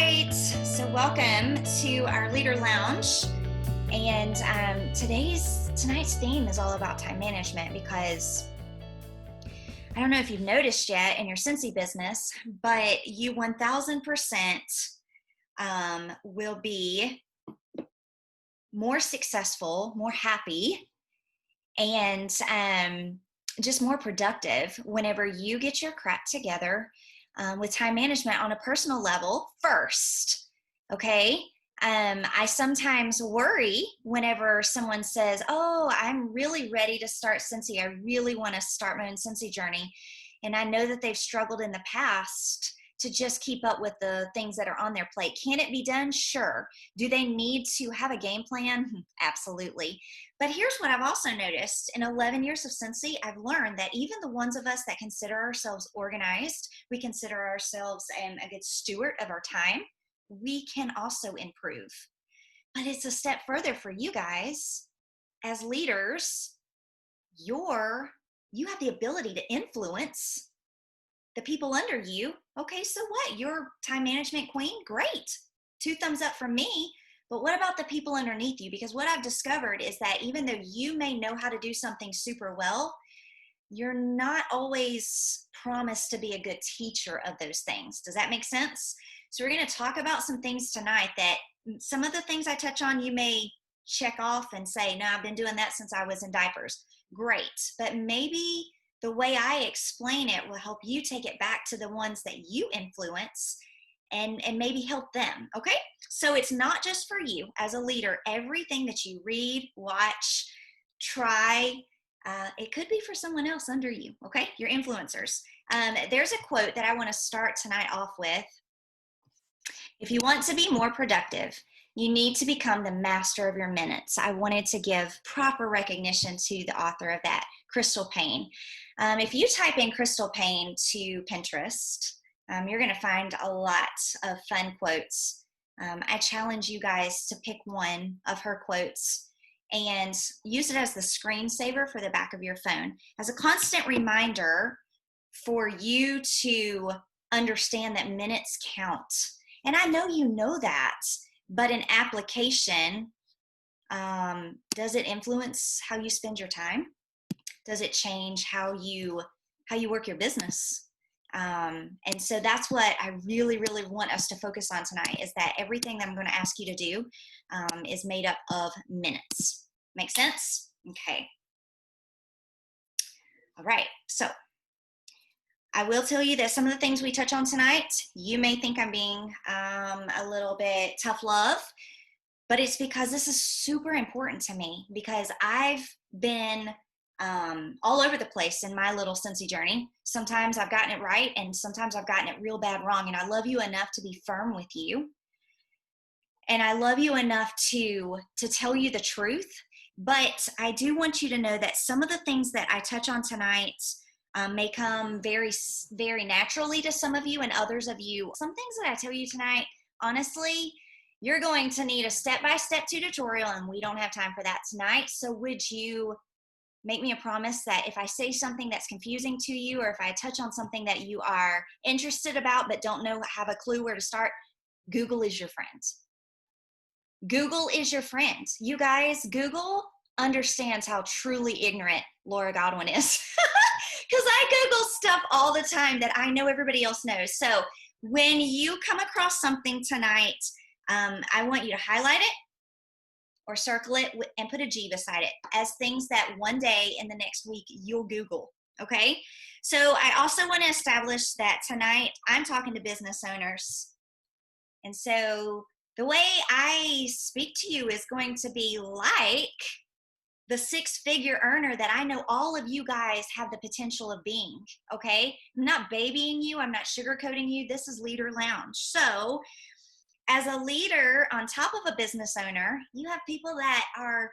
right, so welcome to our Leader Lounge, and tonight's theme is all about time management because I don't know if you've noticed yet in your Scentsy business, but you 1000% will be more successful, more happy, and just more productive whenever you get your crap together with time management on a personal level first, okay? I sometimes worry whenever someone says, oh, I'm really ready to start Scentsy. I really want to start my own Scentsy journey. And I know that they've struggled in the past to just keep up with the things that are on their plate. Can it be done? Sure. Do they need to have a game plan? Absolutely. But here's what I've also noticed. In 11 years of Scentsy, I've learned that even the ones of us that consider ourselves organized, we consider ourselves a good steward of our time, we can also improve. But it's a step further for you guys. As leaders, you have the ability to influence the people under you. Okay, so what? You're time management queen? Great. 2 thumbs up from me. But what about the people underneath you? Because what I've discovered is that even though you may know how to do something super well, you're not always promised to be a good teacher of those things. Does that make sense? So we're going to talk about some things tonight that some of the things I touch on, you may check off and say, no, I've been doing that since I was in diapers. Great. But maybe the way I explain it will help you take it back to the ones that you influence and maybe help them, okay? So it's not just for you as a leader. Everything that you read, watch, try, it could be for someone else under you, okay? Your influencers. There's a quote that I want to start tonight off with. If you want to be more productive, you need to become the master of your minutes. I wanted to give proper recognition to the author of that, Crystal Paine. If you type in Crystal Paine to Pinterest, you're going to find a lot of fun quotes. I challenge you guys to pick one of her quotes and use it as the screensaver for the back of your phone as a constant reminder for you to understand that minutes count. And I know you know that, but in application, does it influence how you spend your time? Does it change how you work your business? And so that's what I really, really want us to focus on tonight, is that everything that I'm going to ask you to do is made up of minutes. Make sense? Okay. All right. So I will tell you that some of the things we touch on tonight, you may think I'm being a little bit tough love, but it's because this is super important to me, because I've been all over the place in my little Scentsy journey. Sometimes I've gotten it right, and sometimes I've gotten it real bad wrong. And I love you enough to be firm with you. And I love you enough to tell you the truth. But I do want you to know that some of the things that I touch on tonight may come very, very naturally to some of you, and others of you. Some things that I tell you tonight, honestly, you're going to need a step-by-step tutorial, and we don't have time for that tonight. So would you make me a promise that if I say something that's confusing to you, or if I touch on something that you are interested about but don't have a clue where to start, Google is your friend. Google is your friend. You guys, Google understands how truly ignorant Laura Godwin is. Because I Google stuff all the time that I know everybody else knows. So when you come across something tonight, I want you to highlight it or circle it and put a G beside it as things that one day in the next week you'll Google, okay? So I also want to establish that tonight I'm talking to business owners. And so the way I speak to you is going to be like the 6-figure earner that I know all of you guys have the potential of being, okay? I'm not babying you. I'm not sugarcoating you. This is Leader Lounge. So as a leader on top of a business owner, you have people that are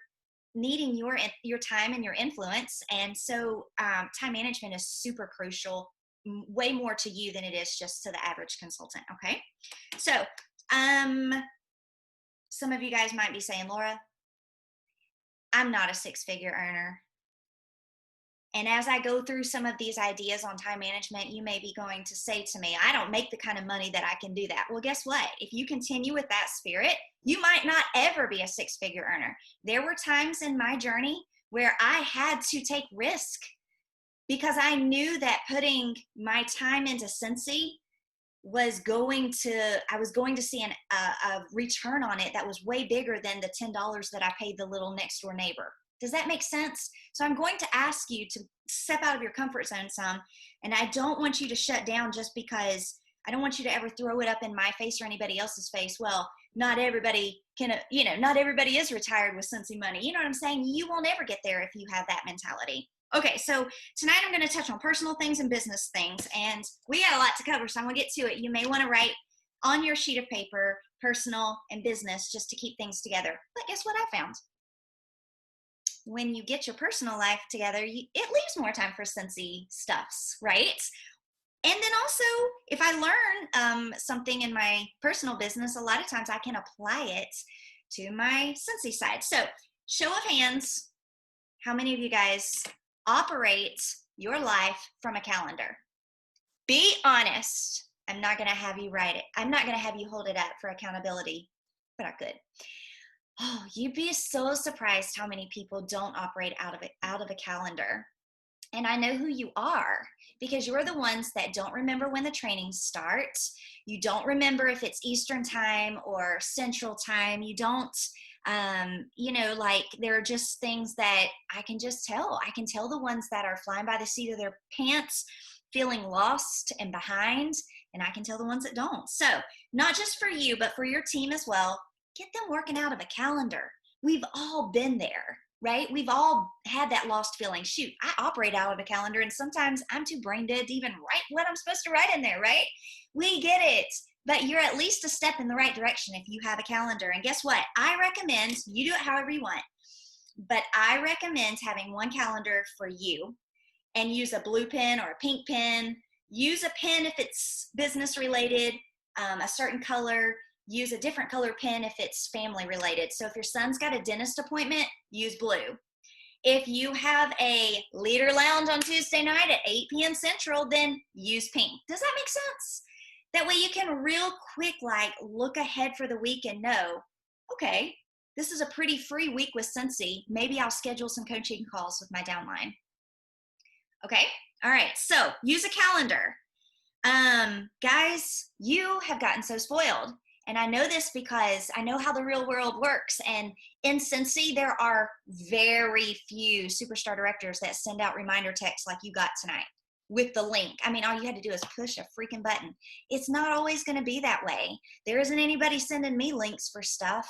needing your time and your influence. And so time management is super crucial, way more to you than it is just to the average consultant, okay? So some of you guys might be saying, Laura, I'm not a 6-figure earner. And as I go through some of these ideas on time management, you may be going to say to me, I don't make the kind of money that I can do that. Well, guess what? If you continue with that spirit, you might not ever be a six-figure earner. There were times in my journey where I had to take risk because I knew that putting my time into Scentsy I was going to see a return on it that was way bigger than the $10 that I paid the little next door neighbor. Does that make sense? So I'm going to ask you to step out of your comfort zone some, and I don't want you to shut down just because I don't want you to ever throw it up in my face or anybody else's face. Well, not everybody not everybody is retired with Scentsy money. You know what I'm saying? You will never get there if you have that mentality. Okay, so tonight I'm going to touch on personal things and business things, and we got a lot to cover, so I'm going to get to it. You may want to write on your sheet of paper, personal and business, just to keep things together. But guess what I found? When you get your personal life together, it leaves more time for Scentsy stuffs, right? And then also, if I learn something in my personal business, a lot of times I can apply it to my Scentsy side. So, show of hands, how many of you guys operate your life from a calendar? Be honest. I'm not going to have you write it. I'm not going to have you hold it up for accountability, but I could. Oh, you'd be so surprised how many people don't operate out of a calendar. And I know who you are, because you're the ones that don't remember when the trainings start. You don't remember if it's Eastern time or Central time. You don't, like there are just things that I can just tell. I can tell the ones that are flying by the seat of their pants, feeling lost and behind, and I can tell the ones that don't. So not just for you, but for your team as well, get them working out of a calendar. We've all been there, right? We've all had that lost feeling. Shoot, I operate out of a calendar, and sometimes I'm too brain dead to even write what I'm supposed to write in there, right? We get it, but you're at least a step in the right direction if you have a calendar. And guess what? I recommend, you do it however you want, but I recommend having one calendar for you, and use a blue pen or a pink pen. Use a pen if it's business related, a certain color. Use a different color pen if it's family related. So if your son's got a dentist appointment, use blue. If you have a LeaderLounge on Tuesday night at 8 p.m. Central, then use pink. Does that make sense? That way you can real quick look ahead for the week and know, okay, this is a pretty free week with Scentsy. Maybe I'll schedule some coaching calls with my downline. Okay, all right, so use a calendar. Guys, you have gotten so spoiled. And I know this because I know how the real world works. And in Scentsy, there are very few superstar directors that send out reminder texts like you got tonight with the link. I mean, all you had to do is push a freaking button. It's not always going to be that way. There isn't anybody sending me links for stuff.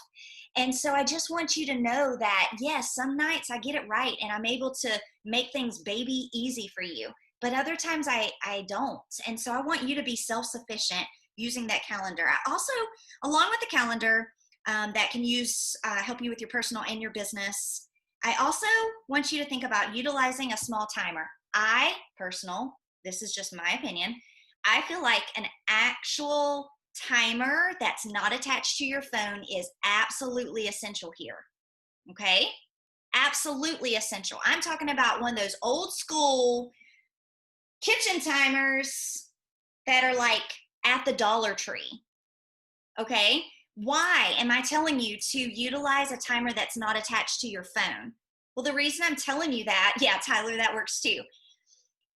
And so I just want you to know that, yes, some nights I get it right and I'm able to make things baby easy for you. But other times I don't. And so I want you to be self-sufficient using that calendar. I also, along with the calendar that can help you with your personal and your business, I also want you to think about utilizing a small timer. This is just my opinion, I feel like an actual timer that's not attached to your phone is absolutely essential here. Okay? Absolutely essential. I'm talking about one of those old school kitchen timers that are like at the Dollar Tree. Okay? Why am I telling you to utilize a timer that's not attached to your phone? Well, the reason I'm telling you that, yeah, Tyler, that works too.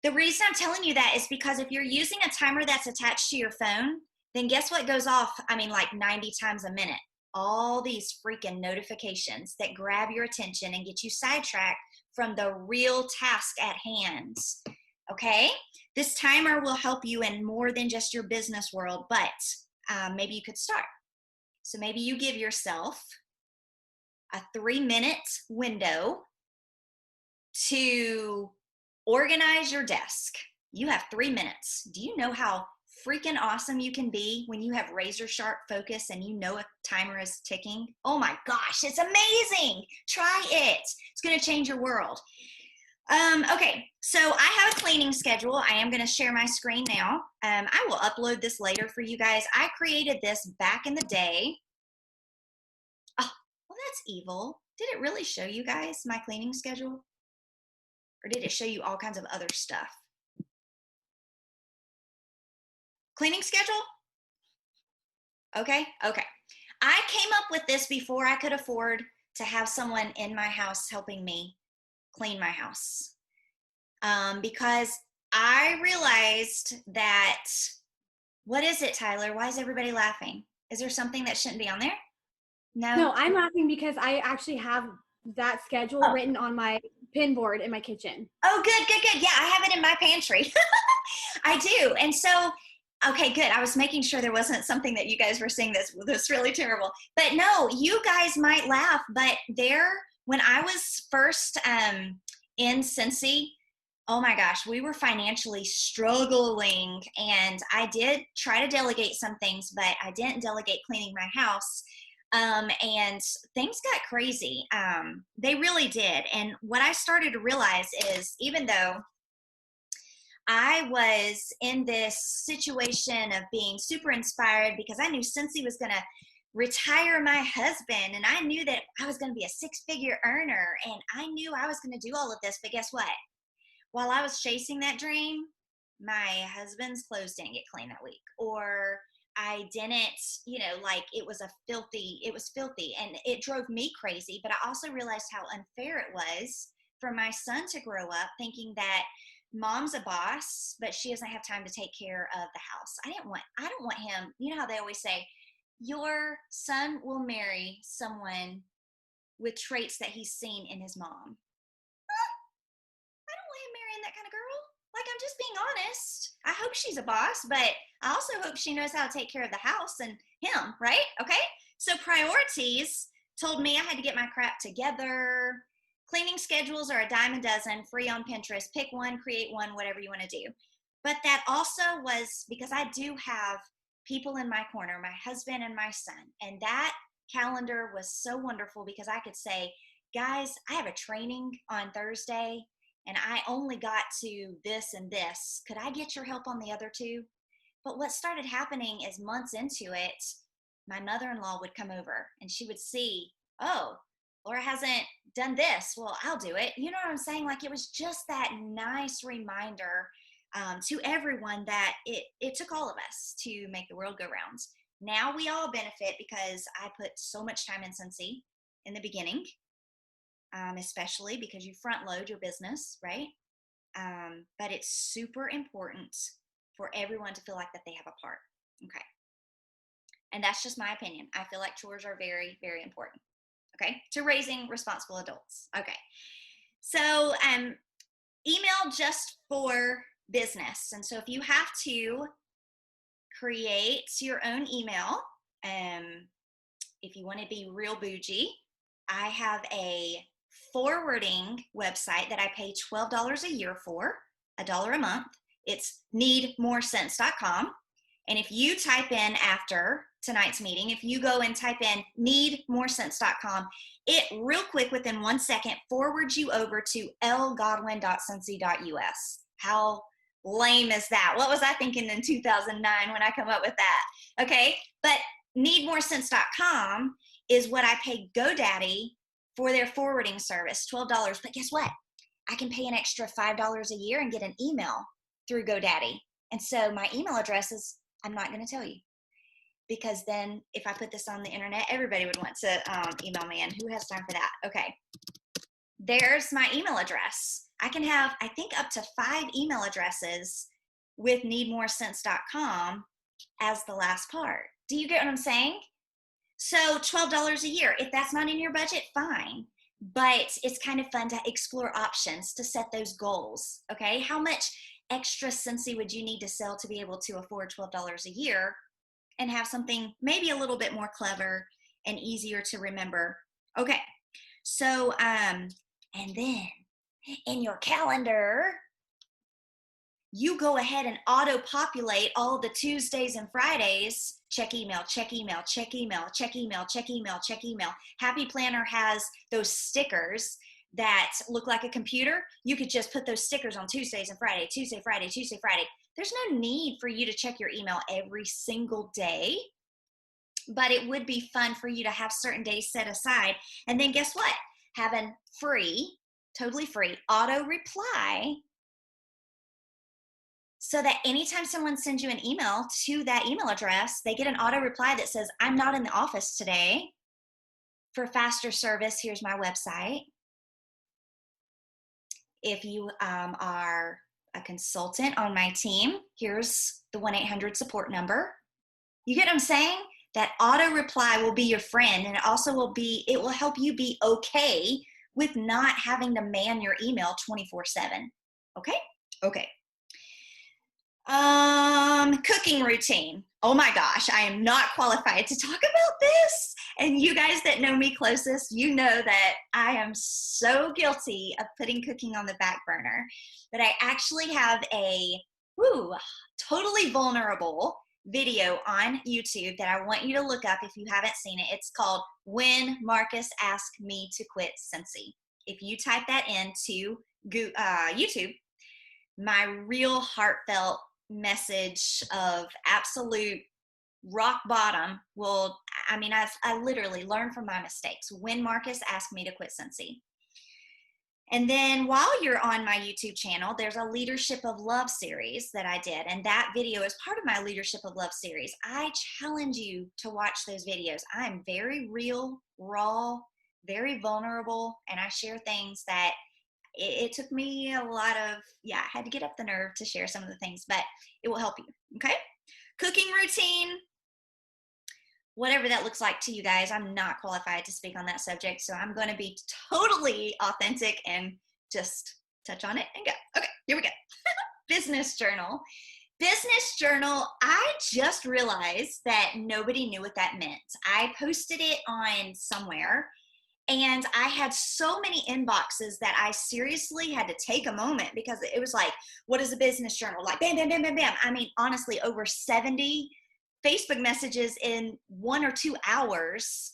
The reason I'm telling you that is because if you're using a timer that's attached to your phone, then guess what goes off, 90 times a minute? All these freaking notifications that grab your attention and get you sidetracked from the real task at hand. Okay? This timer will help you in more than just your business world, but maybe you could start. So maybe you give yourself a 3-minute window to organize your desk. You have 3 minutes. Do you know how freaking awesome you can be when you have razor sharp focus and you know a timer is ticking? Oh my gosh, it's amazing. Try it. It's going to change your world. Okay, so I have a cleaning schedule. I am going to share my screen now. I will upload this later for you guys. I created this back in the day. Oh, well, that's evil. Did it really show you guys my cleaning schedule? Or did it show you all kinds of other stuff? Cleaning schedule? Okay. I came up with this before I could afford to have someone in my house helping me clean my house. Because I realized that, what is it, Tyler? Why is everybody laughing? Is there something that shouldn't be on there? No, I'm laughing because I actually have that schedule written on my pin board in my kitchen. Oh, good. Yeah, I have it in my pantry. I do. And so, okay, good. I was making sure there wasn't something that you guys were seeing that's really terrible. But no, you guys might laugh, but when I was first in Scentsy, oh my gosh, we were financially struggling, and I did try to delegate some things, but I didn't delegate cleaning my house. And things got crazy. They really did. And what I started to realize is, even though I was in this situation of being super inspired because I knew Scentsy was going to retire my husband, and I knew that I was going to be a six-figure earner, and I knew I was going to do all of this. But guess what? While I was chasing that dream, my husband's clothes didn't get clean that week, or I didn't, like it was filthy, and it drove me crazy. But I also realized how unfair it was for my son to grow up thinking that mom's a boss, but she doesn't have time to take care of the house. I don't want him, you know how they always say, your son will marry someone with traits that he's seen in his mom. I don't want him marrying that kind of girl. Like, I'm just being honest. I hope she's a boss, but I also hope she knows how to take care of the house and him, right? Okay? So priorities told me I had to get my crap together. Cleaning schedules are a dime a dozen, free on Pinterest. Pick one, create one, whatever you want to do. But that also was because I do have people in my corner, my husband and my son. And that calendar was so wonderful because I could say, guys, I have a training on Thursday, and I only got to this and this. Could I get your help on the other two? But what started happening is, months into it, my mother-in-law would come over and she would see, oh, Laura hasn't done this. Well, I'll do it. You know what I'm saying? Like, it was just that nice reminder to everyone that it took all of us to make the world go round. Now we all benefit because I put so much time in Scentsy in the beginning. Especially because you front load your business, right? But it's super important for everyone to feel like that they have a part. Okay. And that's just my opinion. I feel like chores are very, very important. Okay. To raising responsible adults. Okay. So, email just for business. And so if you have to create your own email, if you want to be real bougie, I have a forwarding website that I pay $12 a year for, $1 a month. It's needmorescents.com. And if you type in after tonight's meeting, if you go and type in needmorescents.com, it real quick, within 1 second, forwards you over to lgodwin.scentsy.us. How lame is that? What was I thinking in 2009 when I come up with that? Okay, but needmorescents.com is what I pay GoDaddy for their forwarding service, $12. But guess what? I can pay an extra $5 a year and get an email through GoDaddy. And so my email address is, I'm not going to tell you, because then if I put this on the internet, everybody would want to email me, and who has time for that? Okay. There's my email address. I can have, I think, up to 5 email addresses with needmorescents.com as the last part. Do you get what I'm saying? So $12 a year. If that's not in your budget, fine. But it's kind of fun to explore options, to set those goals. Okay. How much extra Scentsy would you need to sell to be able to afford $12 a year and have something maybe a little bit more clever and easier to remember? Okay. So, and then in your calendar, you go ahead and auto-populate all the Tuesdays and Fridays. Check email, check email, check email, check email, check email, check email. Happy Planner has those stickers that look like a computer. You could just put those stickers on Tuesdays and Friday, Tuesday, Friday, Tuesday, Friday. There's no need for you to check your email every single day, but it would be fun for you to have certain days set aside. And then guess what? Having free totally free, auto reply, so that anytime someone sends you an email to that email address, they get an auto reply that says, I'm not in the office today. For faster service, here's my website. If you are a consultant on my team, here's the 1-800 support number. You get what I'm saying? That auto reply will be your friend, and it will help you be okay with not having to man your email 24/7. Okay? Okay. Cooking routine. Oh my gosh, I am not qualified to talk about this. And you guys that know me closest, you know that I am so guilty of putting cooking on the back burner. But I actually have a totally vulnerable video on YouTube that I want you to look up if you haven't seen it. It's called When Marcus Asked Me to Quit Scentsy. If you type that into YouTube, my real heartfelt message of absolute rock bottom I literally learned from my mistakes. When Marcus asked me to quit Scentsy. And then while you're on my YouTube channel, there's a Leadership of Love series that I did. And that video is part of my Leadership of Love series. I challenge you to watch those videos. I'm very real, raw, very vulnerable, and I share things that it took me a lot of, I had to get up the nerve to share some of the things, but it will help you, okay? Cooking routine, whatever that looks like to you guys. I'm not qualified to speak on that subject, so I'm going to be totally authentic and just touch on it and go. Okay, here we go. Business journal. Business journal, I just realized that nobody knew what that meant. I posted it on somewhere, and I had so many inboxes that I seriously had to take a moment, because it was like, what is a business journal? Like, bam, bam, bam, bam, bam. I mean, honestly, over 70 Facebook messages in 1 or 2 hours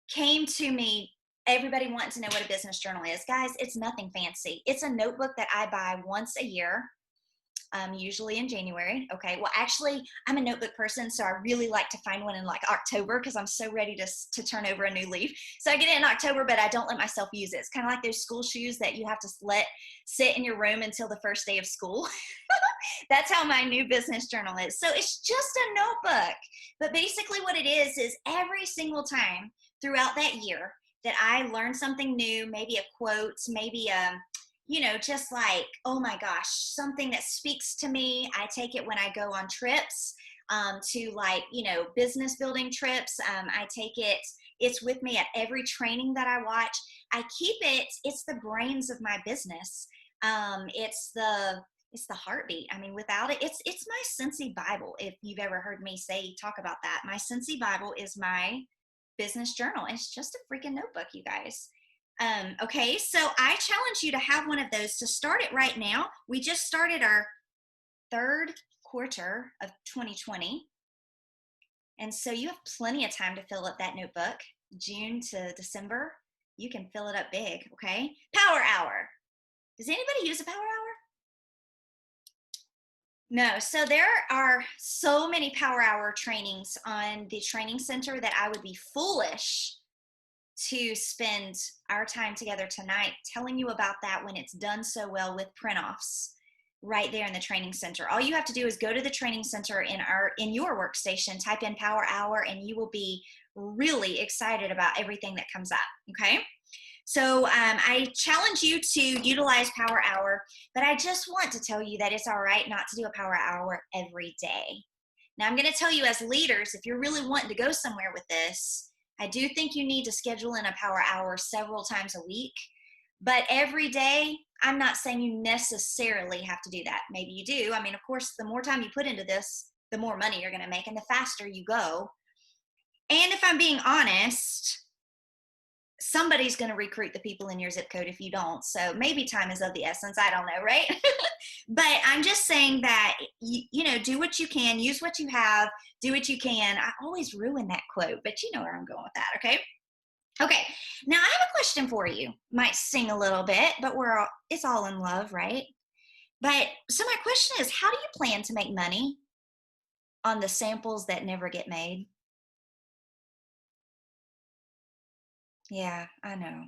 came to me. Everybody wanting to know what a business journal is. Guys, it's nothing fancy. It's a notebook that I buy once a year. Usually in January. Okay. Well, actually, I'm a notebook person, so I really like to find one in like October, because I'm so ready to turn over a new leaf. So I get it in October, but I don't let myself use it. It's kind of like those school shoes that you have to let sit in your room until the first day of school. That's how my new business journal is. So it's just a notebook. But basically what it is every single time throughout that year that I learn something new, maybe a quote, maybe just like, oh my gosh, something that speaks to me. I take it when I go on trips, to like, business building trips. I take it, it's with me at every training that I watch. I keep it, it's the brains of my business. It's the heartbeat. I mean, without it, it's my Scentsy Bible. If you've ever heard me talk about that, my Scentsy Bible is my business journal. It's just a freaking notebook, you guys. Okay, so I challenge you to have one of those, to start it right now. We just started our third quarter of 2020. And so you have plenty of time to fill up that notebook. June to December, you can fill it up big, okay? Power hour. Does anybody use a power hour? No, so there are so many power hour trainings on the training center that I would be foolish to spend our time together tonight telling you about that when it's done so well with print-offs right there in the training center. All you have to do is go to the training center in your workstation, type in power hour, and you will be really excited about everything that comes up, okay? So I challenge you to utilize power hour, but I just want to tell you that it's all right not to do a power hour every day. Now I'm going to tell you, as leaders, if you're really wanting to go somewhere with this, I do think you need to schedule in a power hour several times a week, but every day, I'm not saying you necessarily have to do that. Maybe you do. I mean, of course, the more time you put into this, the more money you're going to make and the faster you go. And if I'm being honest, somebody's going to recruit the people in your zip code if you don't. So maybe time is of the essence. I don't know, right? But I'm just saying that, do what you can, use what you have, do what you can. I always ruin that quote, but you know where I'm going with that, okay? Okay, now I have a question for you. Might sing a little bit, but it's all in love, right? But so my question is, how do you plan to make money on the samples that never get made? Yeah, I know.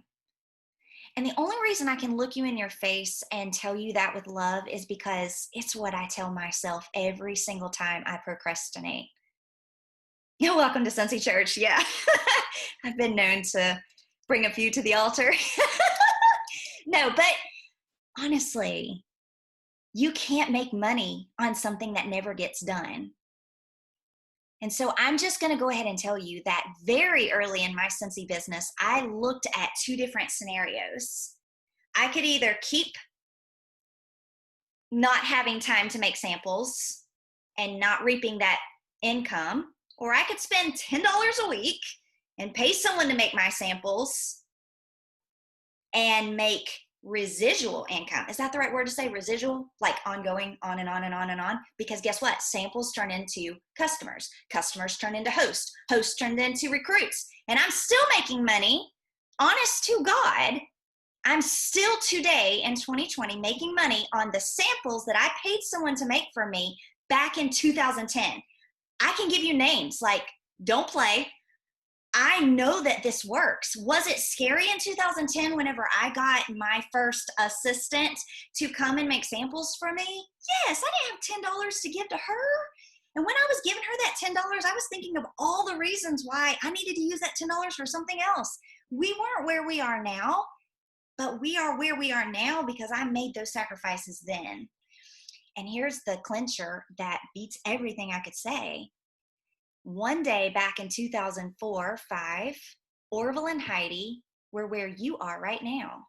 And the only reason I can look you in your face and tell you that with love is because it's what I tell myself every single time I procrastinate. You're welcome to Scentsy Church. Yeah. I've been known to bring a few to the altar. No, but honestly, you can't make money on something that never gets done. And so I'm just going to go ahead and tell you that very early in my Scentsy business, I looked at two different scenarios. I could either keep not having time to make samples and not reaping that income, or I could spend $10 a week and pay someone to make my samples and make residual income. Is that the right word to say? Residual? Like ongoing, on and on and on and on? Because guess what? Samples turn into customers. Customers turn into hosts. Hosts turn into recruits. And I'm still making money. Honest to God, I'm still today in 2020 making money on the samples that I paid someone to make for me back in 2010. I can give you names like Don't Play. I know that this works. Was it scary in 2010 whenever I got my first assistant to come and make samples for me? Yes, I didn't have $10 to give to her. And when I was giving her that $10, I was thinking of all the reasons why I needed to use that $10 for something else. We weren't where we are now, but we are where we are now because I made those sacrifices then. And here's the clincher that beats everything I could say. One day back in 2004-05, Orville and Heidi were where you are right now.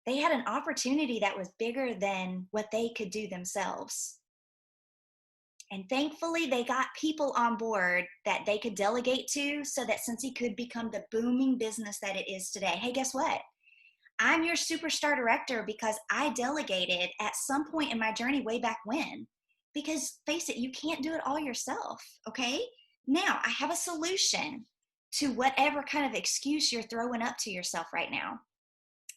They had an opportunity that was bigger than what they could do themselves. And thankfully, they got people on board that they could delegate to so that Scentsy could become the booming business that it is today. Hey, guess what? I'm your superstar director because I delegated at some point in my journey way back when. Because face it, you can't do it all yourself, okay? Now, I have a solution to whatever kind of excuse you're throwing up to yourself right now.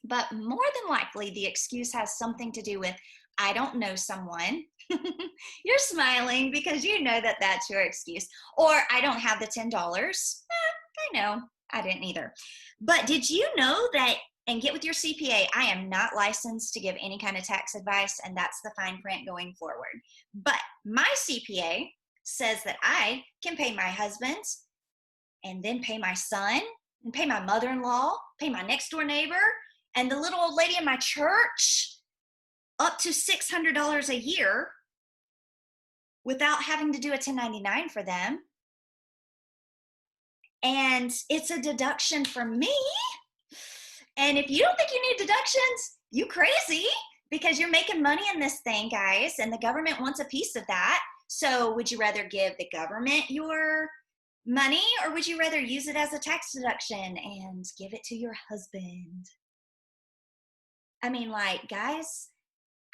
But more than likely, the excuse has something to do with, I don't know someone. You're smiling because you know that that's your excuse. Or I don't have the $10. I know, I didn't either. But did you know that, and get with your CPA, I am not licensed to give any kind of tax advice, and that's the fine print going forward. But my CPA says that I can pay my husband and then pay my son and pay my mother-in-law, pay my next door neighbor, and the little old lady in my church up to $600 a year without having to do a 1099 for them. And it's a deduction for me. And if you don't think you need deductions, you crazy, because you're making money in this thing, guys, and the government wants a piece of that. So would you rather give the government your money, or would you rather use it as a tax deduction and give it to your husband? I mean, like, guys,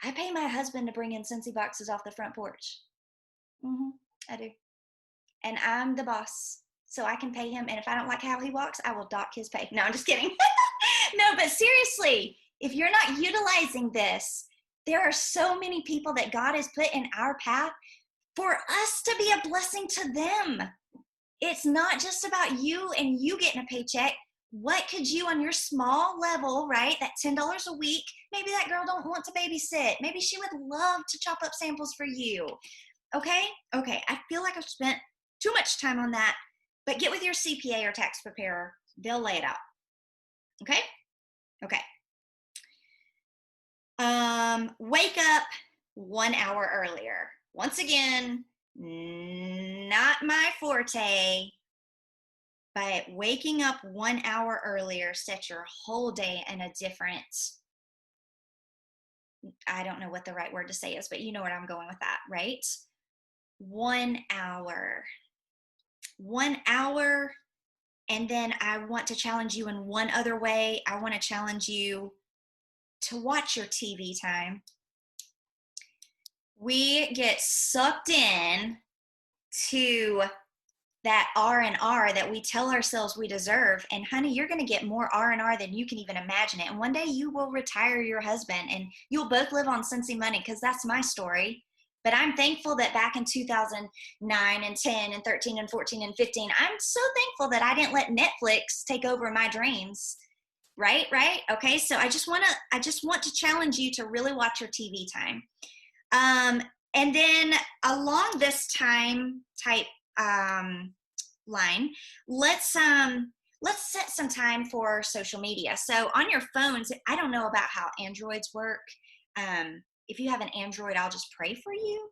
I pay my husband to bring in Scentsy boxes off the front porch. I do. And I'm the boss, so I can pay him. And if I don't like how he walks, I will dock his pay. No, I'm just kidding. No, but seriously, if you're not utilizing this, there are so many people that God has put in our path for us to be a blessing to them. It's not just about you and you getting a paycheck. What could you on your small level, right? That $10 a week, maybe that girl don't want to babysit. Maybe she would love to chop up samples for you. Okay, I feel like I've spent too much time on that, but get with your CPA or tax preparer. They'll lay it out. Okay. Wake up 1 hour earlier. Once again, not my forte, but waking up 1 hour earlier sets your whole day in a different, I don't know what the right word to say is, but you know where I'm going with that, right? 1 hour. 1 hour. And then I want to challenge you in one other way. I want to challenge you to watch your TV time. We get sucked in to that R&R that we tell ourselves we deserve. And honey, you're going to get more R&R than you can even imagine it. And one day you will retire your husband and you'll both live on Scentsy money, because that's my story. But I'm thankful that back in 2009 and 10 and 13 and 14 and 15, I'm so thankful that I didn't let Netflix take over my dreams. right? Okay, so I just want to challenge you to really watch your TV time. And then along this time type line, let's set some time for social media. So on your phones, I don't know about how Androids work. If you have an Android, I'll just pray for you.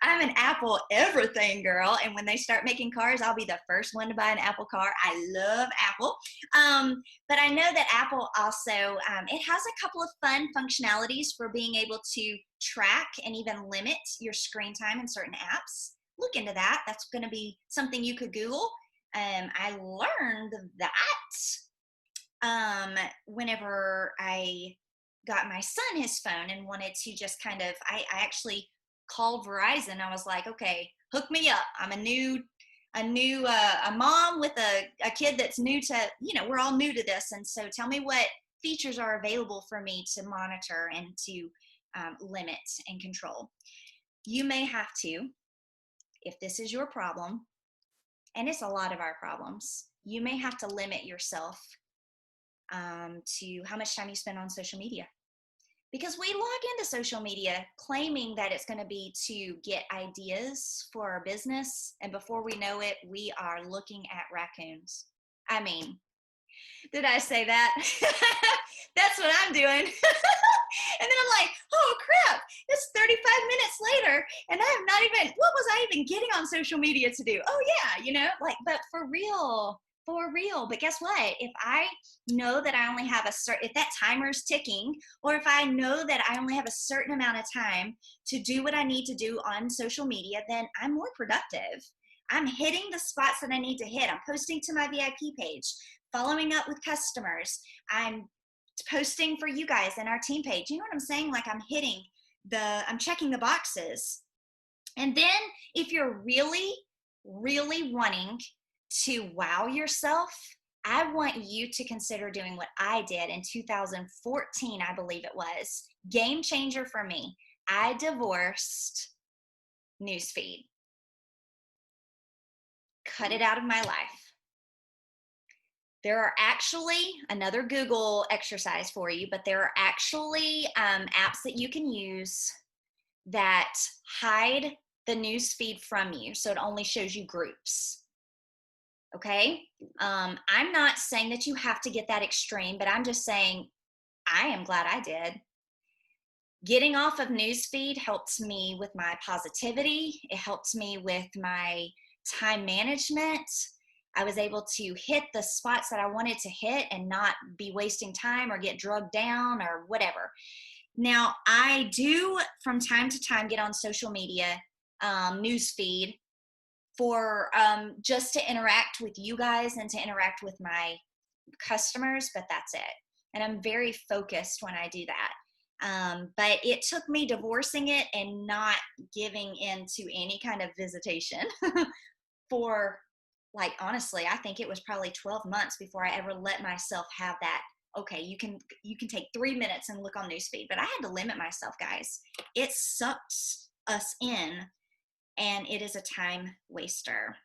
I'm an Apple everything girl, and when they start making cars, I'll be the first one to buy an Apple car. I love Apple, but I know that Apple also it has a couple of fun functionalities for being able to track and even limit your screen time in certain apps. Look into that. That's going to be something you could Google. I learned that whenever I got my son his phone and wanted to just kind of, I actually called Verizon. I was like, okay, hook me up. I'm a mom with a kid that's new to, we're all new to this. And so tell me what features are available for me to monitor and to limit and control. You may have to, if this is your problem, and it's a lot of our problems, you may have to limit yourself to how much time you spend on social media. Because we log into social media claiming that it's going to be to get ideas for our business, and before we know it, we are looking at raccoons. I mean, did I say that? That's what I'm doing. And then I'm like, oh crap, it's 35 minutes later and I have not even, what was I even getting on social media to do? Oh yeah, but for real. But guess what? If I know that I only have if that timer's ticking, or if I know that I only have a certain amount of time to do what I need to do on social media, then I'm more productive. I'm hitting the spots that I need to hit. I'm posting to my VIP page, following up with customers. I'm posting for you guys in our team page. You know what I'm saying? Like I'm checking the boxes. And then if you're really, really wanting to wow yourself, I want you to consider doing what I did in 2014, I believe it was. Game changer for me. I divorced newsfeed. Cut it out of my life. There are actually, another Google exercise for you, but there are actually apps that you can use that hide the news feed from you, so it only shows you groups. Okay? I'm not saying that you have to get that extreme, but I'm just saying I am glad I did. Getting off of newsfeed helped me with my positivity. It helped me with my time management. I was able to hit the spots that I wanted to hit and not be wasting time or get drugged down or whatever. Now, I do from time to time get on social media, newsfeed, for just to interact with you guys and to interact with my customers, but that's it. And I'm very focused when I do that. But it took me divorcing it and not giving in to any kind of visitation for, like, honestly, I think it was probably 12 months before I ever let myself have that. Okay, you can take 3 minutes and look on newsfeed, but I had to limit myself, guys. It sucks us in, and it is a time waster.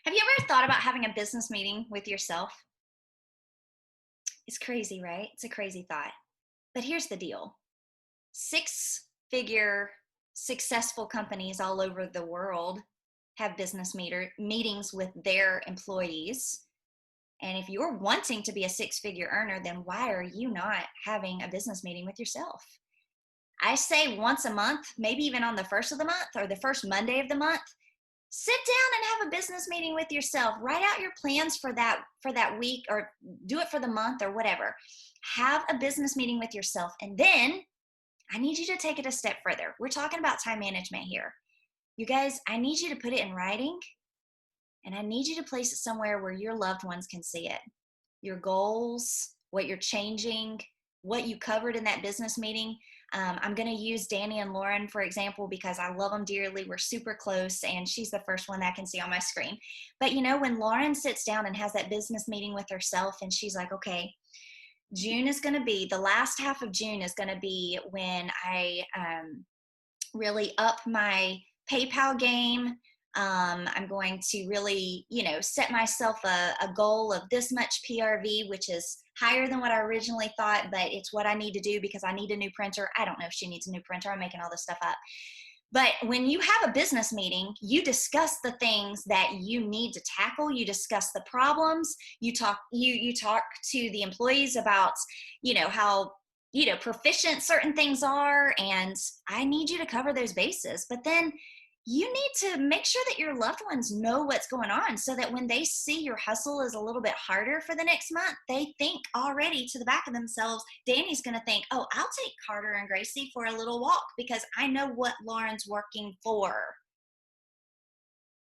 Have you ever thought about having a business meeting with yourself? It's crazy, right? It's a crazy thought. But here's the deal. 6-figure successful companies all over the world have business meetings with their employees. And if you're wanting to be a 6-figure earner, then why are you not having a business meeting with yourself? I say once a month, maybe even on the first of the month or the first Monday of the month, sit down and have a business meeting with yourself. Write out your plans for that week, or do it for the month or whatever. Have a business meeting with yourself. And then I need you to take it a step further. We're talking about time management here. You guys, I need you to put it in writing, and I need you to place it somewhere where your loved ones can see it. Your goals, what you're changing, what you covered in that business meeting. I'm going to use Danny and Lauren, for example, because I love them dearly. We're super close, and she's the first one that I can see on my screen. But when Lauren sits down and has that business meeting with herself, and she's like, okay, June is going to be, the last half of June is going to be when I really up my PayPal game. I'm going to really, set myself a goal of this much PRV, which is higher than what I originally thought, but it's what I need to do because I need a new printer. I don't know if she needs a new printer. I'm making all this stuff up. But when you have a business meeting, you discuss the things that you need to tackle. You discuss the problems. You talk to the employees about, how, proficient certain things are. And I need you to cover those bases. But then you need to make sure that your loved ones know what's going on so that when they see your hustle is a little bit harder for the next month, they think already to the back of themselves, Danny's going to think, oh, I'll take Carter and Gracie for a little walk because I know what Lauren's working for.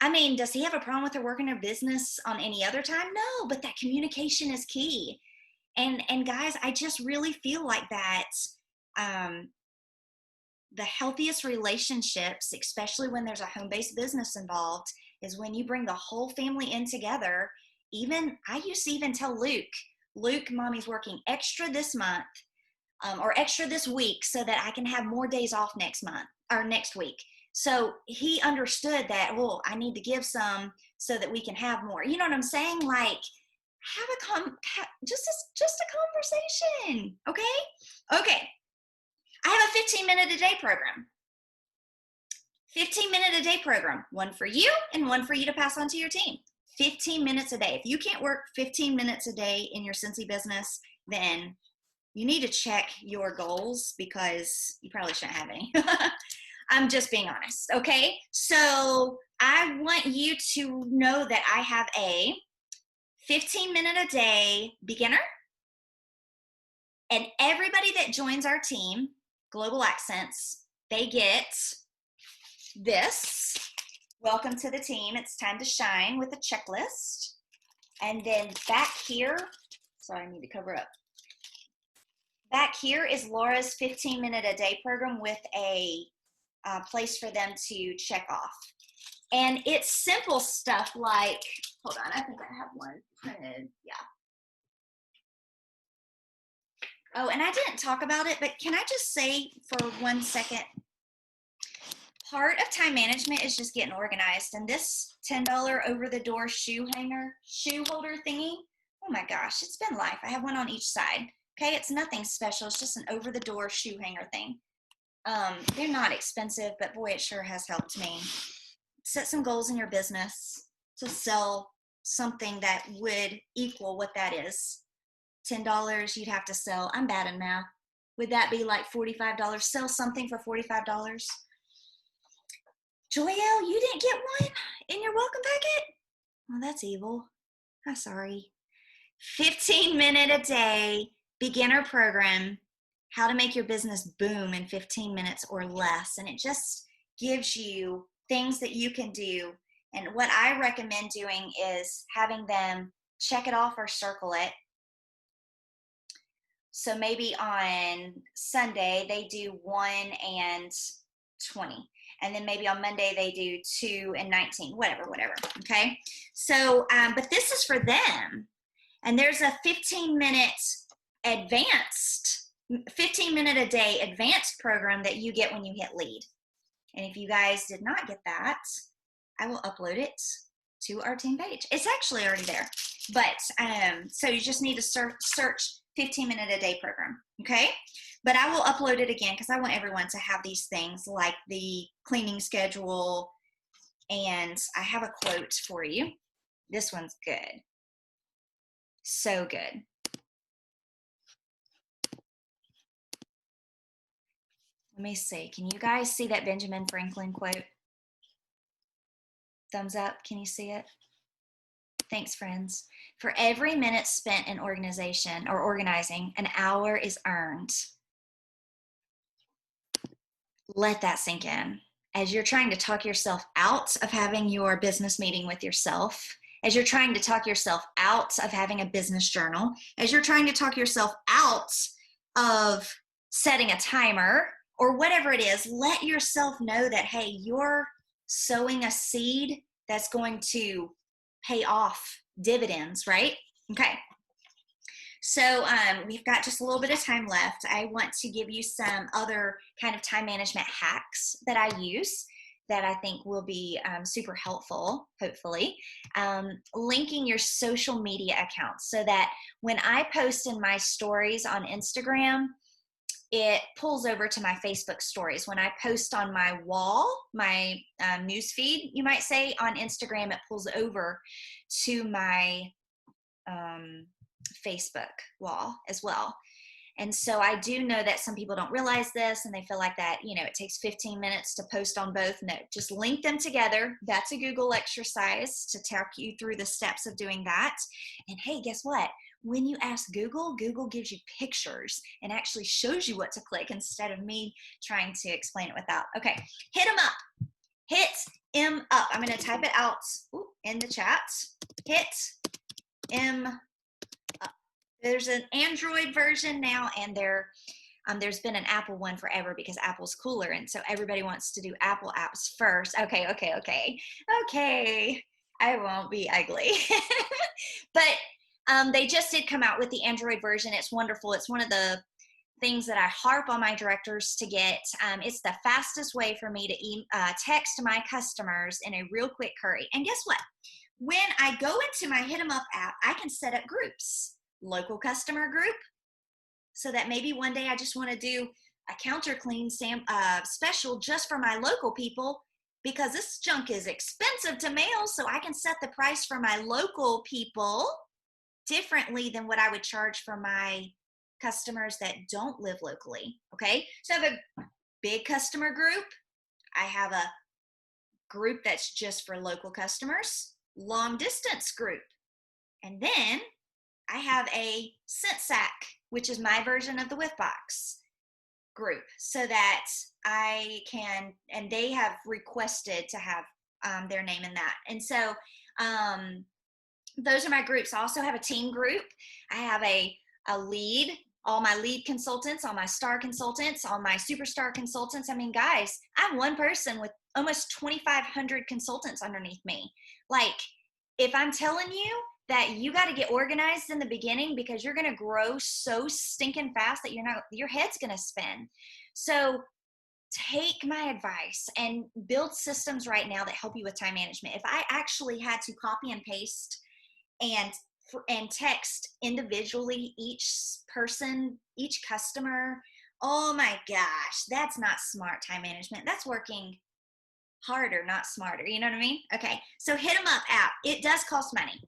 I mean, does he have a problem with her working her business on any other time? No, but that communication is key. And guys, I just really feel like that, the healthiest relationships, especially when there's a home-based business involved, is when you bring the whole family in together. I used to even tell Luke, mommy's working extra this month, or extra this week so that I can have more days off next month or next week. So he understood that, I need to give some so that we can have more. You know what I'm saying? Like, just a conversation. Okay. I have a 15-minute a day program. 15-minute a day program, one for you and one for you to pass on to your team. 15 minutes a day. If you can't work 15 minutes a day in your Scentsy business, then you need to check your goals because you probably shouldn't have any. I'm just being honest, okay? So I want you to know that I have a 15-minute a day beginner, and everybody that joins our team, Global Accents, they get this. Welcome to the team. It's time to shine with a checklist. And then back here, sorry, I need to cover up. Back here is Laura's 15-minute a day program with a place for them to check off. And it's simple stuff like, hold on, I think I have one printed. Yeah. Oh, and I didn't talk about it, but can I just say for 1 second, part of time management is just getting organized. And this $10 over-the-door shoe holder thingy, oh my gosh, it's been life. I have one on each side. Okay, it's nothing special. It's just an over-the-door shoe hanger thing. They're not expensive, but boy, it sure has helped me. Set some goals in your business to sell something that would equal what that is. $10 you'd have to sell. I'm bad in math. Would that be like $45? Sell something for $45? Joelle, you didn't get one in your welcome packet? Oh, that's evil. I'm sorry. 15-minute a day beginner program, how to make your business boom in 15 minutes or less. And it just gives you things that you can do. And what I recommend doing is having them check it off or circle it. So maybe on Sunday, they do 1 and 20. And then maybe on Monday, they do 2 and 19, whatever, okay? So, but this is for them. And there's a 15-minute a day advanced program that you get when you hit lead. And if you guys did not get that, I will upload it to our team page. It's actually already there. But, so you just need to search 15-minute a day program, okay? But I will upload it again because I want everyone to have these things like the cleaning schedule. And I have a quote for you. This one's good. So good. Let me see. Can you guys see that Benjamin Franklin quote? Thumbs up. Can you see it? Thanks, friends. For every minute spent in organization or organizing, an hour is earned. Let that sink in. As you're trying to talk yourself out of having your business meeting with yourself, as you're trying to talk yourself out of having a business journal, as you're trying to talk yourself out of setting a timer or whatever it is, let yourself know that, hey, you're sowing a seed that's going to pay off dividends, right? Okay. So we've got just a little bit of time left. I want to give you some other kind of time management hacks that I use. that I think will be super helpful, hopefully. Linking your social media accounts so that when I post in my stories on Instagram, it pulls over to my Facebook stories. When I post on my wall, my news feed, you might say, on Instagram, it pulls over to my Facebook wall as well. And so I do know that some people don't realize this and they feel like that, it takes 15 minutes to post on both. No, just link them together. That's a Google exercise to talk you through the steps of doing that. And hey, guess what? When you ask Google, Google gives you pictures and actually shows you what to click instead of me trying to explain it without. Okay, hit them up. Hit them up. I'm going to type it out in the chat. Hit them up. There's an Android version now, and there's been an Apple one forever because Apple's cooler, and so everybody wants to do Apple apps first. Okay. I won't be ugly. But they just did come out with the Android version. It's wonderful. It's one of the things that I harp on my directors to get. It's the fastest way for me to text my customers in a real quick hurry. And guess what? When I go into my Hit 'em Up app, I can set up groups. Local customer group, so that maybe one day I just want to do a counter clean special just for my local people, because this junk is expensive to mail, so I can set the price for my local people differently than what I would charge for my customers that don't live locally. Okay, so I have a big customer group. I have a group that's just for local customers, long distance group, and then I have a scent sack, which is my version of the whiff box group, so that I can, and they have requested to have their name in that. And so those are my groups. I also have a team group. I have a lead, all my lead consultants, all my star consultants, all my superstar consultants. I mean, guys, I'm one person with almost 2,500 consultants underneath me. Like, if I'm telling you that you got to get organized in the beginning, because you're going to grow so stinking fast that your head's going to spin. So take my advice and build systems right now that help you with time management. If I actually had to copy and paste and text individually each person, each customer, oh my gosh, that's not smart time management. That's working harder, not smarter. You know what I mean? Okay, so Hit 'em Up app. It does cost money.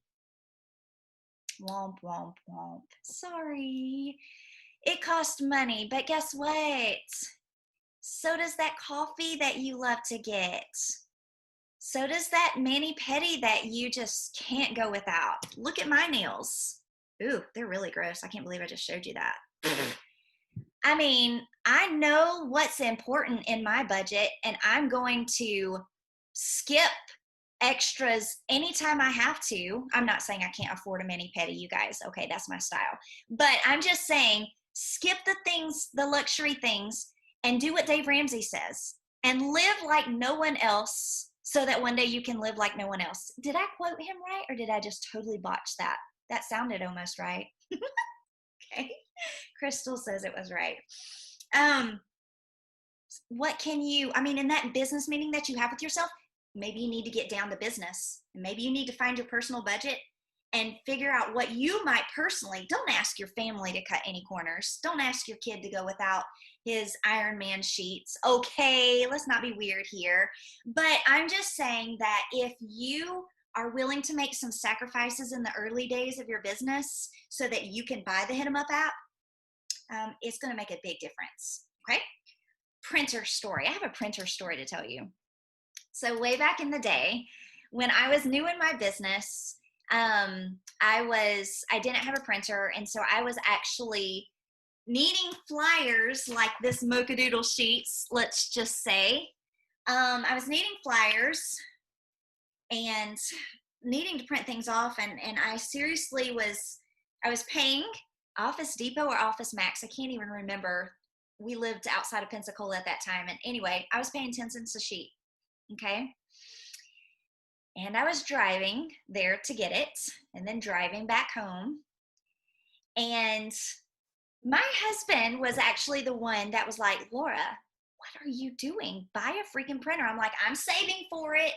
Womp, womp, womp. Sorry. It costs money, but guess what? So does that coffee that you love to get. So does that mani-pedi that you just can't go without. Look at my nails. Ooh, they're really gross. I can't believe I just showed you that. I mean, I know what's important in my budget, and I'm going to skip extras anytime I have to. I'm not saying I can't afford a mani-pedi, you guys. Okay, that's my style. But I'm just saying, skip the things, the luxury things, and do what Dave Ramsey says. And live like no one else, so that one day you can live like no one else. Did I quote him right, or did I just totally botch that? That sounded almost right. Okay. Crystal says it was right. What can you, in that business meeting that you have with yourself, maybe you need to get down to business. Maybe you need to find your personal budget and figure out what you might personally. Don't ask your family to cut any corners. Don't ask your kid to go without his Iron Man sheets. Okay, let's not be weird here. But I'm just saying that if you are willing to make some sacrifices in the early days of your business so that you can buy the Hit 'em Up app, it's going to make a big difference. Okay? Printer story. I have a printer story to tell you. So way back in the day, when I was new in my business, I didn't have a printer, and so I was actually needing flyers like this mocha-doodle sheets, let's just say. I was needing flyers and needing to print things off, and I seriously I was paying Office Depot or Office Max, I can't even remember. We lived outside of Pensacola at that time, and anyway, I was paying 10 cents a sheet. Okay. And I was driving there to get it, and then driving back home. And my husband was actually the one that was like, Laura, what are you doing? Buy a freaking printer. I'm like, I'm saving for it.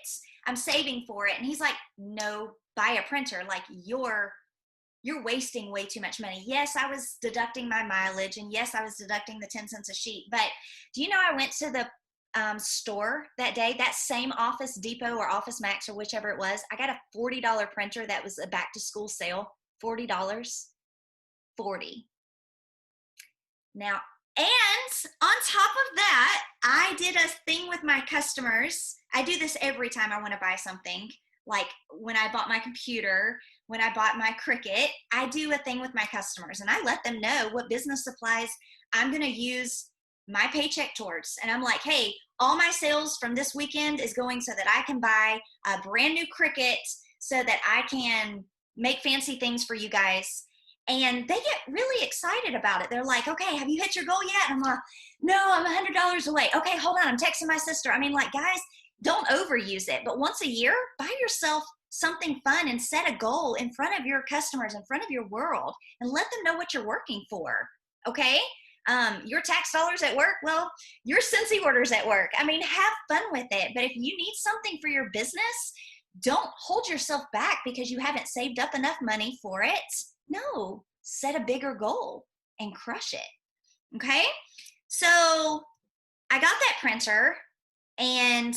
I'm saving for it. And he's like, no, buy a printer. Like you're wasting way too much money. Yes, I was deducting my mileage, and yes, I was deducting the 10 cents a sheet. But do you know I went to the store that day, that same Office Depot or Office Max or whichever it was, I got a $40 printer that was a back to school sale. $40. 40. Now, and on top of that, I did a thing with my customers. I do this every time I want to buy something. Like when I bought my computer, when I bought my Cricut, I do a thing with my customers and I let them know what business supplies I'm going to use my paycheck towards. And I'm like, hey, all my sales from this weekend is going so that I can buy a brand new Cricut so that I can make fancy things for you guys. And they get really excited about it. They're like, okay, have you hit your goal yet? And I'm like, no, I'm $100 away. Okay, hold on, I'm texting my sister. I mean, like, guys, don't overuse it. But once a year, buy yourself something fun and set a goal in front of your customers, in front of your world, and let them know what you're working for, okay? Your tax dollars at work, well, your Scentsy orders at work. I mean, have fun with it. But if you need something for your business, don't hold yourself back because you haven't saved up enough money for it. No, set a bigger goal and crush it, okay? So I got that printer, and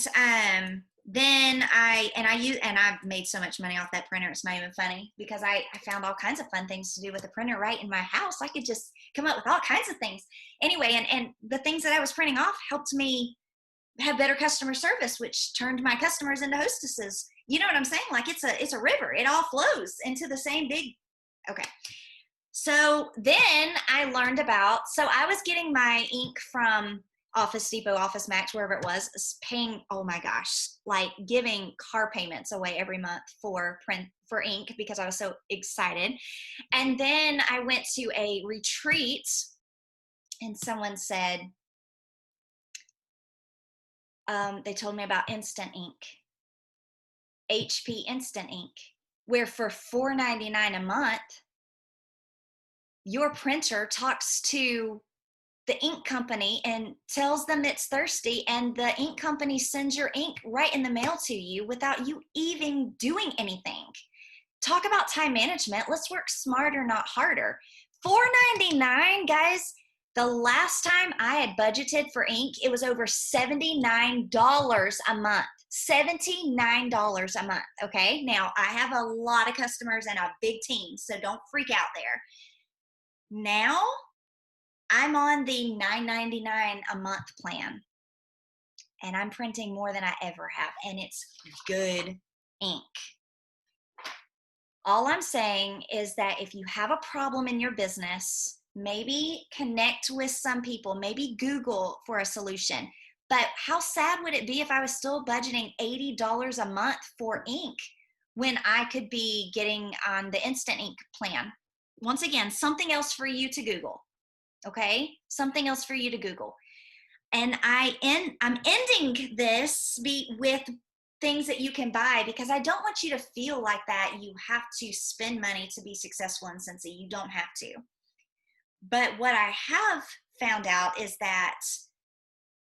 then I've made so much money off that printer, it's not even funny, because I found all kinds of fun things to do with the printer right in my house. I could just come up with all kinds of things. Anyway, and the things that I was printing off helped me have better customer service, which turned my customers into hostesses. You know what I'm saying? Like it's a river. It all flows into the same big, okay. So then I learned about, so I was getting my ink from Office Depot, Office Max, wherever it was, paying, oh my gosh, like giving car payments away every month for ink because I was so excited. And then I went to a retreat and someone said, they told me about instant ink, HP instant ink, where for $4.99 a month, your printer talks to the ink company and tells them it's thirsty, and the ink company sends your ink right in the mail to you without you even doing anything. Talk about time management. Let's work smarter, not harder. $4.99, guys. The last time I had budgeted for ink, it was over $79 a month. $79 a month, okay? Now, I have a lot of customers and a big team, so don't freak out there. Now, I'm on the $9.99 a month plan, and I'm printing more than I ever have, and it's good ink. All I'm saying is that if you have a problem in your business, maybe connect with some people, maybe Google for a solution. But how sad would it be if I was still budgeting $80 a month for ink when I could be getting on the instant ink plan? Once again, something else for you to Google, okay? Something else for you to Google. And I'm ending this with things that you can buy, because I don't want you to feel like that you have to spend money to be successful in Scentsy. You don't have to. But what I have found out is that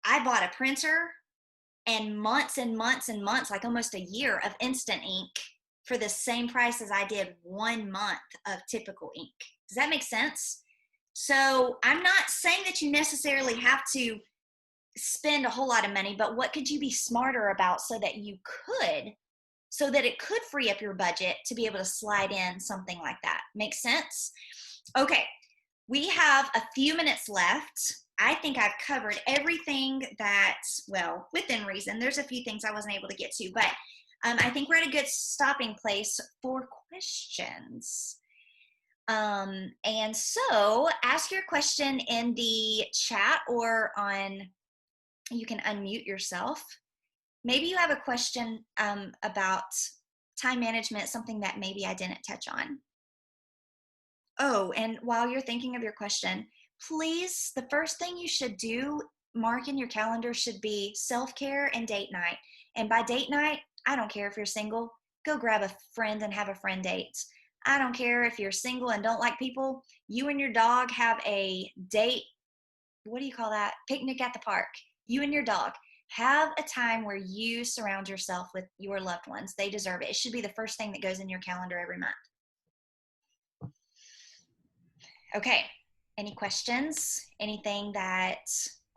I bought a printer and months and months and months, like almost a year of instant ink for the same price as I did 1 month of typical ink. Does that make sense? So I'm not saying that you necessarily have to spend a whole lot of money, but what could you be smarter about so that it could free up your budget to be able to slide in something like that? Make sense? Okay, we have a few minutes left. I think I've covered everything that, well, within reason. There's a few things I wasn't able to get to, but I think we're at a good stopping place for questions. And so ask your question in the chat or you can unmute yourself. Maybe you have a question about time management, something that maybe I didn't touch on. Oh, and while you're thinking of your question, please, the first thing you should do, mark in your calendar, should be self-care and date night. And by date night, I don't care if you're single, go grab a friend and have a friend date. I don't care if you're single and don't like people, you and your dog have a date, what do you call that? Picnic at the park. you and your dog, have a time where you surround yourself with your loved ones. They deserve it. It should be the first thing that goes in your calendar every month. Okay. Any questions? Anything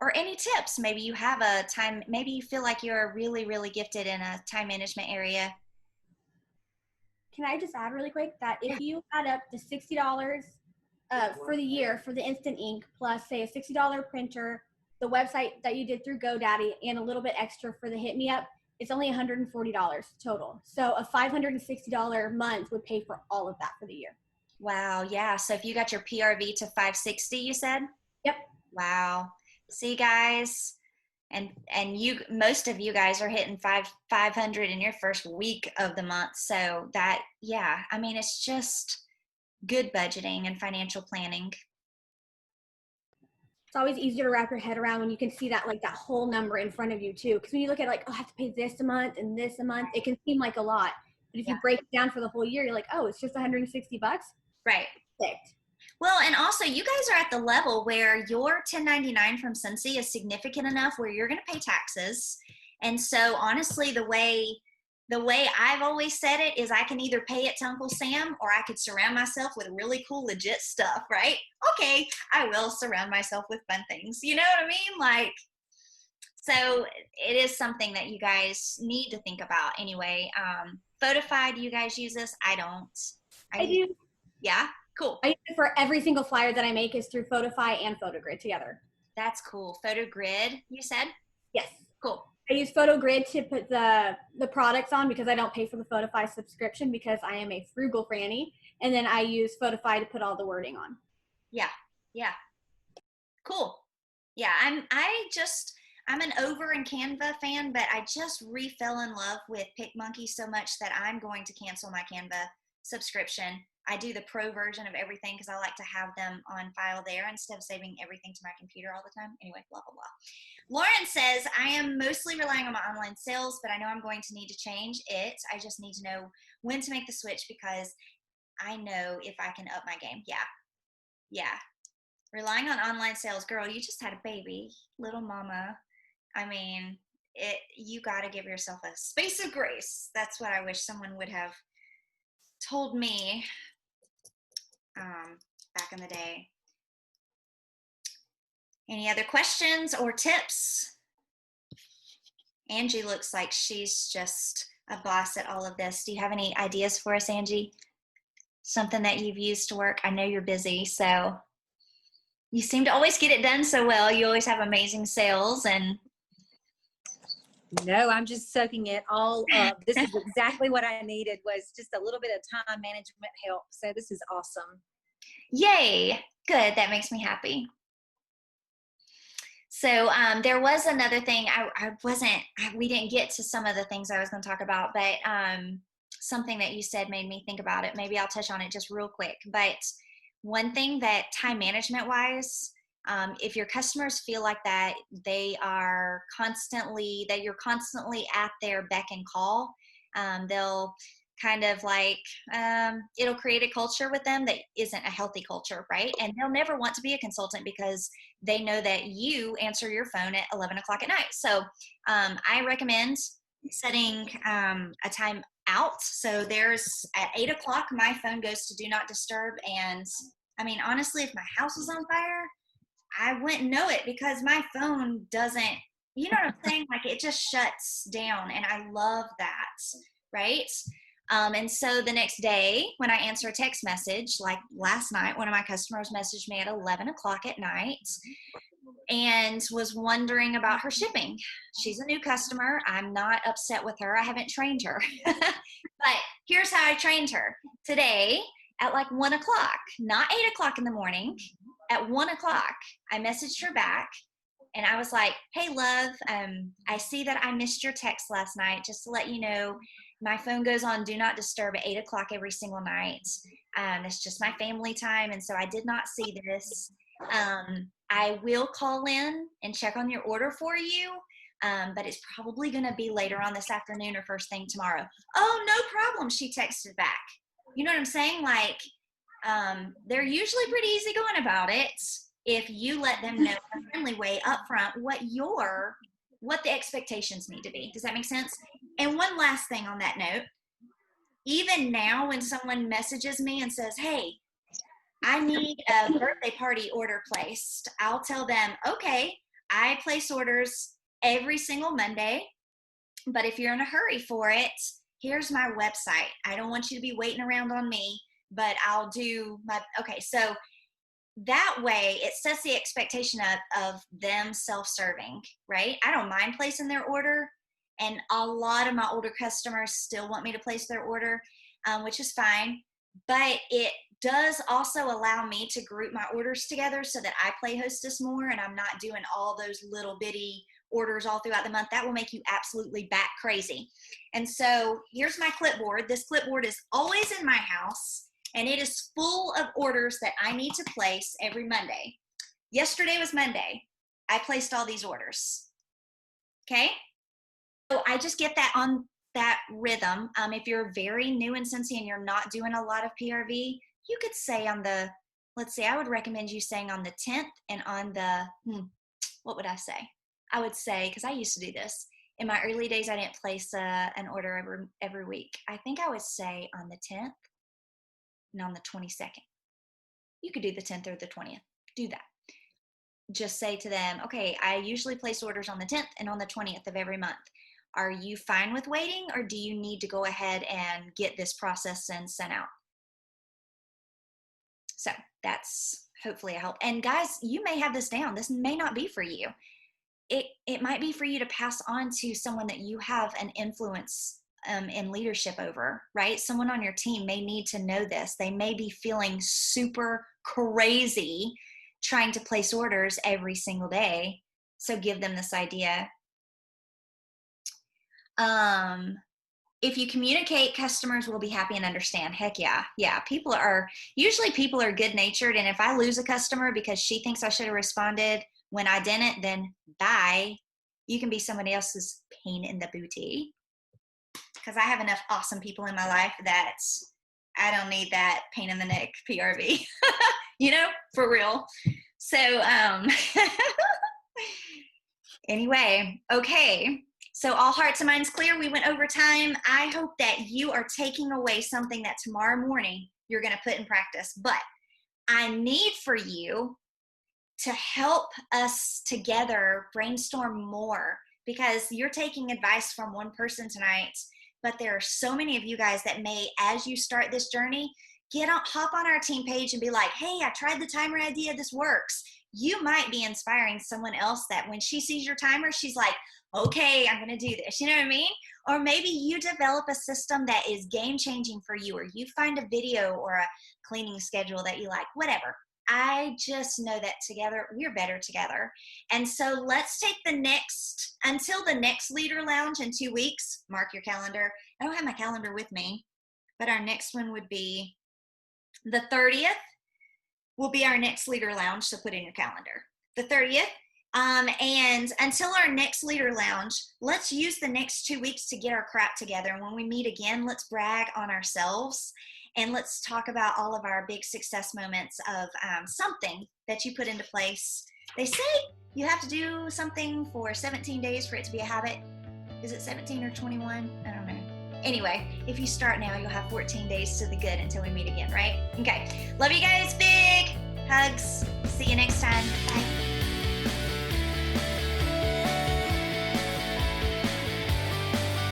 or any tips? Maybe you have a time, maybe you feel like you're really, really gifted in a time management area. Can I just add really quick that if you add up the $60 for the year for the instant ink, plus say a $60 printer, the website that you did through GoDaddy, and a little bit extra for the Hit Me Up, it's only $140 total. So a $560 month would pay for all of that for the year. Wow. Yeah. So if you got your PRV to 560, you said? Yep. Wow. See, guys, and most of you guys are hitting 500 in your first week of the month. So that, yeah, I mean, it's just good budgeting and financial planning. It's always easier to wrap your head around when you can see that, like, that whole number in front of you too. Because when you look at, like, oh, I have to pay this a month and this a month, it can seem like a lot. But if you break it down for the whole year, you're like, oh, it's just $160. Right. Perfect. Well, and also you guys are at the level where your 1099 from Scentsy is significant enough where you're going to pay taxes. And so honestly, the way I've always said it is I can either pay it to Uncle Sam or I could surround myself with really cool, legit stuff, right? Okay, I will surround myself with fun things. You know what I mean? Like, so it is something that you guys need to think about anyway. Photify, do you guys use this? I don't. I do. Yeah? Cool. I use it for every single flyer that I make is through Photify and PhotoGrid together. That's cool. PhotoGrid, you said? Yes. Cool. I use PhotoGrid to put the products on because I don't pay for the Photify subscription because I am a frugal Franny. And then I use Photify to put all the wording on. Yeah. Yeah. Cool. Yeah. I'm an Over and Canva fan, but I just fell in love with PicMonkey so much that I'm going to cancel my Canva subscription. I do the pro version of everything because I like to have them on file there instead of saving everything to my computer all the time. Anyway, blah, blah, blah. Lauren says, I am mostly relying on my online sales, but I know I'm going to need to change it. I just need to know when to make the switch because I know if I can up my game. Yeah. Yeah. Relying on online sales, girl, you just had a baby, little mama. I mean, you got to give yourself a space of grace. That's what I wish someone would have told me back in the day. Any other questions or tips? Angie looks like she's just a boss at all of this. Do you have any ideas for us, Angie? Something that you've used to work? I know you're busy, so you seem to always get it done so well. You always have amazing sales and No, I'm just soaking it all up. This is exactly what I needed, was just a little bit of time management help. So this is awesome. Yay. Good. That makes me happy. So there was another thing. We didn't get to some of the things I was going to talk about, but something that you said made me think about it. Maybe I'll touch on it just real quick. But one thing that time management wise, if your customers feel like that you're constantly at their beck and call, they'll kind of like, it'll create a culture with them that isn't a healthy culture, right? And they'll never want to be a consultant because they know that you answer your phone at 11 o'clock at night. So I recommend setting a time out. So at 8 o'clock, my phone goes to do not disturb. And I mean, honestly, if my house was on fire, I wouldn't know it because my phone doesn't, you know what I'm saying? Like it just shuts down, and I love that, right? And so the next day when I answer a text message, like last night, one of my customers messaged me at 11 o'clock at night and was wondering about her shipping. She's a new customer. I'm not upset with her. I haven't trained her. But here's how I trained her. Today at like 1 o'clock, not 8 o'clock in the morning, at 1 o'clock, I messaged her back and I was like, hey, love, I see that I missed your text last night. Just to let you know, my phone goes on do not disturb at 8 o'clock every single night. It's just my family time. And so I did not see this. I will call in and check on your order for you. But it's probably going to be later on this afternoon or first thing tomorrow. Oh, no problem. She texted back. You know what I'm saying? Like, they're usually pretty easygoing about it. if you let them know in a friendly way up front what the expectations need to be. Does that make sense? And one last thing on that note, even now when someone messages me and says, hey, I need a birthday party order placed, I'll tell them, okay, I place orders every single Monday, but if you're in a hurry for it, here's my website. I don't want you to be waiting around on me, but I'll do my, okay. So that way it sets the expectation of them self-serving, right? I don't mind placing their order. And a lot of my older customers still want me to place their order, which is fine. But it does also allow me to group my orders together so that I play hostess more and I'm not doing all those little bitty orders all throughout the month. That will make you absolutely bat crazy. And so here's my clipboard. This clipboard is always in my house and it is full of orders that I need to place every Monday. Yesterday was Monday. I placed all these orders. Okay? So I just get that on that rhythm. If you're very new in Scentsy and you're not doing a lot of PRV, you could say on the, let's say, I would recommend you saying on the 10th and on the, what would I say? I would say, because I used to do this. In my early days, I didn't place an order every week. I think I would say on the 10th and on the 22nd. You could do the 10th or the 20th. Do that. Just say to them, okay, I usually place orders on the 10th and on the 20th of every month. Are you fine with waiting, or do you need to go ahead and get this processed and sent out? So that's hopefully a help. And guys, you may have this down. This may not be for you. It might be for you to pass on to someone that you have an influence in leadership over, right? Someone on your team may need to know this. They may be feeling super crazy trying to place orders every single day. So give them this idea. If you communicate, customers will be happy and understand. Heck yeah. Yeah. Usually people are good natured. And if I lose a customer because she thinks I should have responded when I didn't, then bye. You can be somebody else's pain in the booty. Because I have enough awesome people in my life that I don't need that pain in the neck PRV, for real. So, anyway, okay. So all hearts and minds clear. We went over time. I hope that you are taking away something that tomorrow morning you're going to put in practice. But I need for you to help us together brainstorm more, because you're taking advice from one person tonight, but there are so many of you guys that may, as you start this journey, hop on our team page and be like, hey, I tried the timer idea. This works. You might be inspiring someone else that when she sees your timer, she's like, okay, I'm going to do this. You know what I mean? Or maybe you develop a system that is game changing for you, or you find a video or a cleaning schedule that you like, whatever. I just know that together, we're better together. And so let's take until the next Leader Lounge in 2 weeks, mark your calendar. I don't have my calendar with me, but our next one would be the 30th will be our next Leader Lounge. So put in your calendar, the 30th. And until our next Leader Lounge, let's use the next 2 weeks to get our crap together. And when we meet again, let's brag on ourselves and let's talk about all of our big success moments of something that you put into place. They say you have to do something for 17 days for it to be a habit. Is it 17 or 21? I don't know. Anyway, if you start now, you'll have 14 days to the good until we meet again, right? Okay. Love you guys. Big hugs. See you next time. Bye.